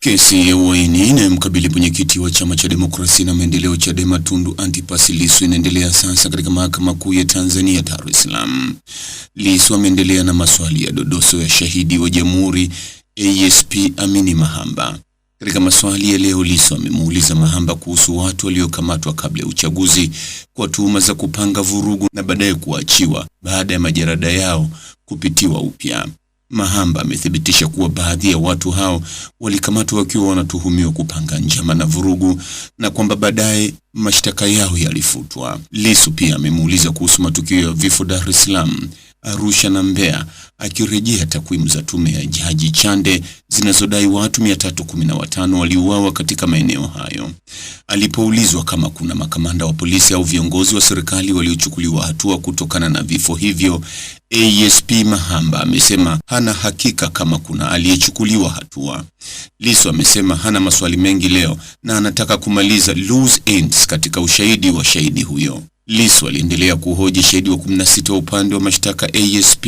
Kesi ya uhaini inayomkabili mwenyekiti wa Chama cha Demokrasia na Maendeleo Chadema Tundu Antipas Lissu inaendelea sasa katika Mahakama Kuu ya Tanzania Dar es Salaam. Lissu ameendelea na maswali ya dodoso ya shahidi wa Jamhuri ASP Amini Mahamba. Katika maswali ya leo, Lissu amemuuliza Mahamba kuhusu watu waliokamatwa kabla ya uchaguzi kwa tuhuma za kupanga vurugu na baadaye kuachiwa baada ya majarada yao kupitiwa upya. Mahamba amethibitisha kuwa baadhi ya watu hao walikamatwa wakiwa wanatuhumiwa kupanga njama na vurugu na kwamba baadaye mashtaka yao yalifutwa. Lissu pia amemuuliza kuhusu matukio ya vifo Dar es Salaam, Arusha na Mbeya, akirejea takwimu za tume ya Jaji Chande zinazodai watu 315 waliuawa katika maeneo hayo. Alipoulizwa kama kuna makamanda wa polisi au viongozi wa serikali waliochukuliwa hatua kutokana na vifo hivyo, ASP Mahamba amesema hana hakika kama kuna aliyechukuliwa hatua. Lissu amesema hana maswali mengi leo na anataka kumaliza loose ends katika ushahidi wa shahidi huyo. Lissu aliendelea kuhoji shahidi wa 16 wa upande wa mashtaka ASP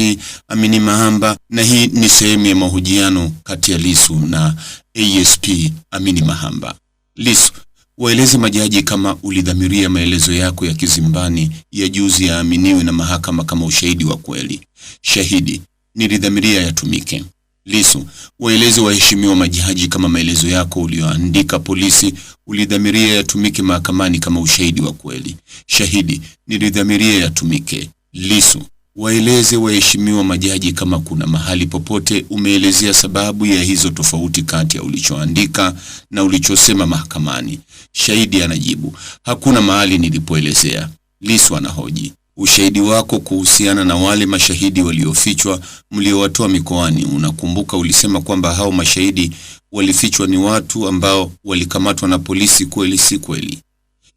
Amini Mahamba, na hii ni sehemu ya mahojiano kati ya Lissu na ASP Amini Mahamba. Lissu: waeleze majaji kama ulidhamiria maelezo yako ya kizimbani ya juzi yaaminiwe na mahakama kama ushahidi wa kweli. Shahidi: nilidhamiria yatumike. Lissu: waeleze waheshimiwa majaji kama maelezo yako ulioandika polisi ulidhamiria yatumike mahakamani kama ushahidi wa kweli. Shahidi: nilidhamiria yatumike. Lissu: waeleze waheshimiwa majaji kama kuna mahali popote umeelezea sababu ya hizo tofauti kati ya ulichoandika na ulichosema mahakamani. Shahidi anajibu: hakuna mahali nilipoelezea. Lissu anahoji: ushahidi wako kuhusiana na wale mashahidi waliofichwa mliowatoa mikoani, unakumbuka ulisema kwamba hao mashahidi walifichwa ni watu ambao walikamatwa na polisi, kweli si kweli?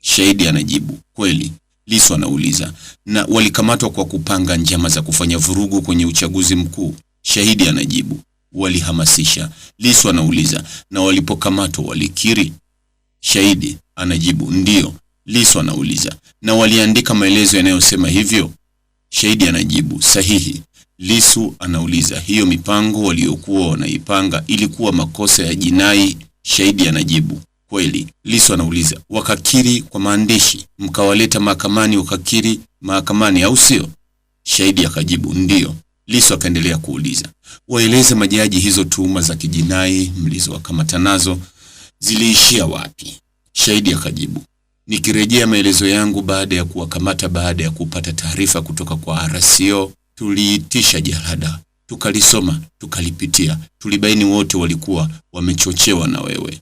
Shahidi anajibu: kweli. Lissu anauliza: na walikamatwa kwa kupanga njama za kufanya vurugu kwenye uchaguzi mkuu? Shahidi anajibu: walihamasisha. Lissu anauliza: na walipokamatwa walikiri? Shahidi anajibu: ndio. Lissu anauliza: na waliandika maelezo yanayosema hivyo? Shahidi anajibu: sahihi. Lissu anauliza: hiyo mipango waliokuwa wanaipanga ilikuwa makosa ya jinai? Shahidi anajibu: kweli. Lissu anauliza: wakakiri kwa maandishi, mkawaleta mahakamani wakakiri mahakamani au sio? Shahidi akajibu: ndio. Lissu akaendelea kuuliza: waeleze majaji hizo tuhuma za kijinai mlizowakamata nazo ziliishia wapi? Shahidi akajibu: nikirejea maelezo yangu baada ya kuwakamata, baada ya kupata taarifa kutoka kwa RCO, tuliitisha jalada, tukalisoma, tukalipitia, tulibaini wote walikuwa wamechochewa na wewe.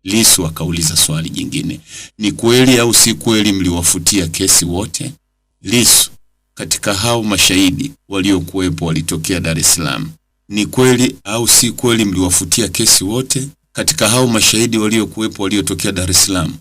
Lissu akauliza swali jingine: ni kweli au si kweli mliwafutia kesi wote? Lissu: katika hao mashahidi waliokuwepo walitokea Dar es Salaam. Ni kweli au si kweli mliwafutia kesi wote? Katika hao mashahidi waliokuwepo waliotokea Dar es Salaam,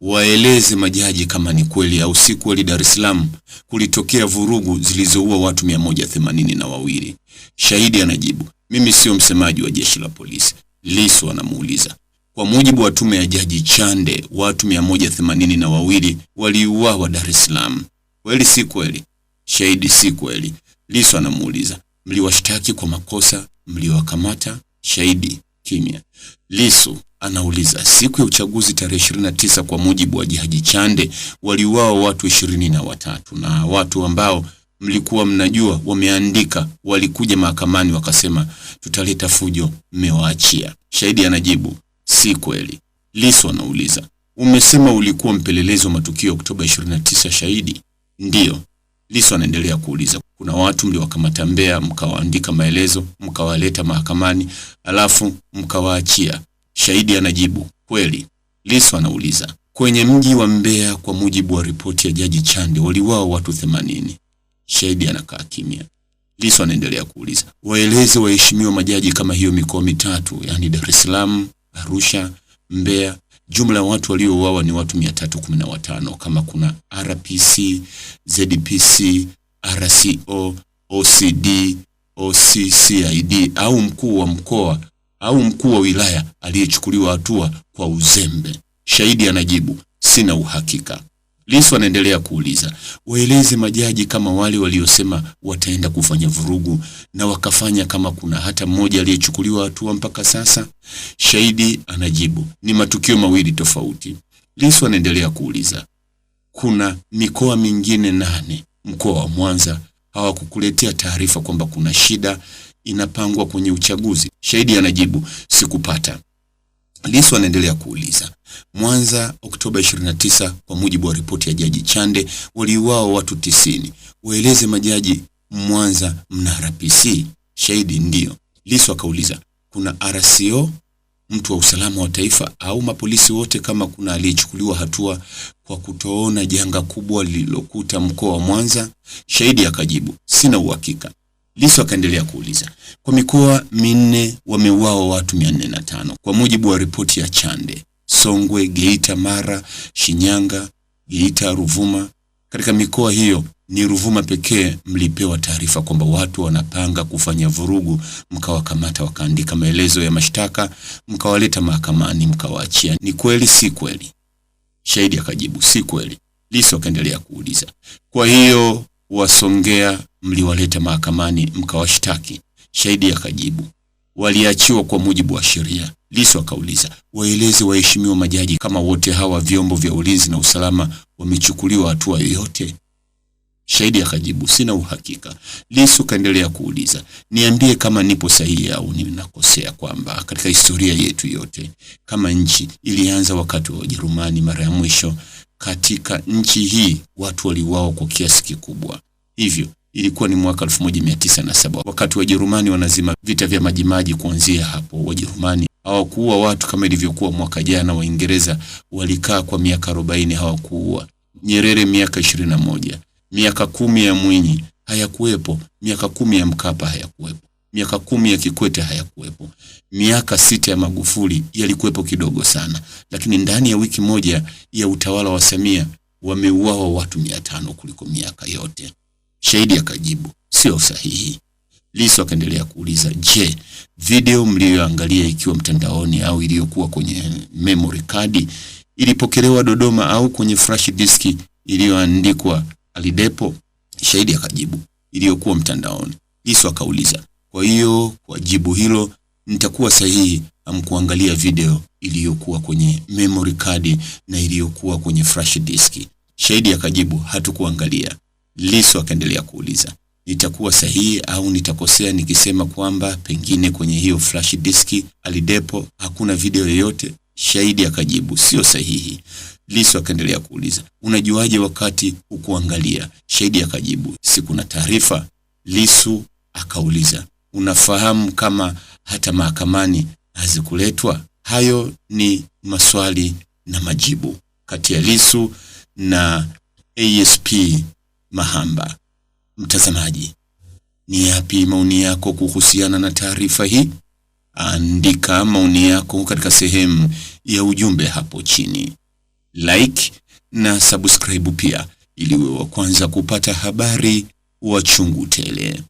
waeleze majaji kama ni kweli au si kweli Dar es Salaam kulitokea vurugu zilizoua watu 182. Shahidi anajibu: mimi sio msemaji wa jeshi la polisi. Lissu anamuuliza: kwa mujibu wa tume ya Jaji Chande, watu 182 waliuawa Dar es Salaam, kweli si kweli? Shahidi: si kweli. Lissu anamuuliza: mliwashtaki kwa makosa mliowakamata? Shahidi: kimya. Lissu anauliza: siku ya uchaguzi tarehe 29, kwa mujibu wa Jaji Chande, waliuawa watu 23 na watu ambao mlikuwa mnajua wameandika walikuja mahakamani wakasema tutaleta fujo, mmewaachia? Shahidi anajibu: si kweli. Lissu anauliza: umesema ulikuwa mpelelezi wa matukio Oktoba 29? Shahidi: ndio. Lissu anaendelea kuuliza: kuna watu mliwakamata Mbeya, mkawaandika maelezo, mkawaleta mahakamani, alafu mkawaachia? Shahidi anajibu: kweli. Lissu anauliza: kwenye mji wa Mbeya, kwa mujibu wa ripoti ya Jaji Chande, waliuawa watu 80. Shahidi anakaa kimya. Lissu anaendelea kuuliza: waeleze waheshimiwa majaji kama hiyo mikoa mitatu, yani Dar es Salaam, Arusha, Mbeya, jumla ya watu waliouawa ni watu 315, kama kuna RPC, ZPC, RCO, OCD, OCCID au mkuu wa mkoa au mkuu wa wilaya aliyechukuliwa hatua kwa uzembe? Shahidi anajibu: sina uhakika. Lissu anaendelea kuuliza, waeleze majaji kama wale waliosema wataenda kufanya vurugu na wakafanya, kama kuna hata mmoja aliyechukuliwa hatua mpaka sasa. Shahidi anajibu, ni matukio mawili tofauti. Lissu anaendelea kuuliza, kuna mikoa mingine 8, mkoa wa Mwanza hawakukuletea taarifa kwamba kuna shida inapangwa kwenye uchaguzi? Shahidi anajibu, sikupata. Lissu anaendelea kuuliza, Mwanza Oktoba 29 kwa mujibu wa ripoti ya Jaji Chande waliuawa watu 90. Waeleze majaji Mwanza mna RPC? Shahidi, ndio. Lissu akauliza, kuna RCO, mtu wa usalama wa taifa, au mapolisi wote, kama kuna aliyechukuliwa hatua kwa kutoona janga kubwa lililokuta mkoa wa Mwanza? Shahidi akajibu, sina uhakika. Lissu akaendelea kuuliza, kwa mikoa 4 wameuawa watu 405 kwa mujibu wa ripoti ya Chande: Songwe, Geita, Mara, Shinyanga, Geita, Ruvuma. Katika mikoa hiyo ni Ruvuma pekee mlipewa taarifa kwamba watu wanapanga kufanya vurugu, mkawakamata, wakaandika maelezo ya mashtaka, mkawaleta mahakamani, mkawaachia. Ni kweli si kweli? Shahidi akajibu, si kweli. Lissu akaendelea kuuliza, kwa hiyo Wasongea mliwaleta mahakamani mkawashtaki? Shahidi akajibu, waliachiwa kwa mujibu wa sheria. Lissu akauliza, waeleze waheshimiwa majaji kama wote hawa vyombo vya ulinzi na usalama wamechukuliwa hatua yoyote? Shahidi akajibu, sina uhakika. Lissu kaendelea kuuliza, niambie kama nipo sahihi au ninakosea, kwamba katika historia yetu yote kama nchi ilianza wakati wa Ujerumani. Mara ya mwisho katika nchi hii watu waliuawa kwa kiasi kikubwa. Hivyo ilikuwa ni mwaka 1907 wakati Wajerumani wanazima vita vya Majimaji. Kuanzia hapo Wajerumani hawakuua watu kama ilivyokuwa mwaka jana. Waingereza walikaa kwa miaka 40 hawakuua. Nyerere miaka 21. Miaka 10 ya Mwinyi hayakuwepo. Miaka 10 ya Mkapa hayakuwepo. Miaka 10 ya Kikwete hayakuwepo. Miaka 6 ya Magufuli yalikuwepo kidogo sana. Lakini ndani ya wiki moja ya utawala wa Samia wameuawa watu 500 kuliko miaka yote. Shahidi akajibu, sio sahihi. Lissu akaendelea kuuliza, je, video mlioangalia ikiwa mtandaoni au iliyokuwa kwenye memory card ilipokelewa Dodoma au kwenye flash disk iliyoandikwa Alidepo? Shahidi akajibu, iliyokuwa mtandaoni. Lissu akauliza, kwa hiyo kwa jibu hilo nitakuwa sahihi, hamkuangalia video iliyokuwa kwenye memory card na iliyokuwa kwenye flash disk? Shahidi akajibu, hatukuangalia. Lissu akaendelea kuuliza, nitakuwa sahihi au nitakosea nikisema kwamba pengine kwenye hiyo flash disk Alidepo hakuna video yoyote? Shahidi akajibu, sio sahihi. Lissu akaendelea kuuliza, unajuaje wakati hukuangalia? Shahidi akajibu, si kuna taarifa. Lissu akauliza, unafahamu kama hata mahakamani hazikuletwa? Hayo ni maswali na majibu kati ya Lissu na ASP Mahamba. Mtazamaji, ni yapi maoni yako kuhusiana na taarifa hii? Andika maoni yako katika sehemu ya ujumbe hapo chini. Like na subscribe pia ili uwe wa kwanza kupata habari wa chungu tele.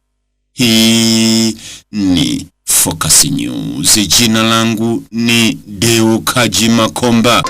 Hii ni Focus News. Jina langu ni Deo Kaji Makomba.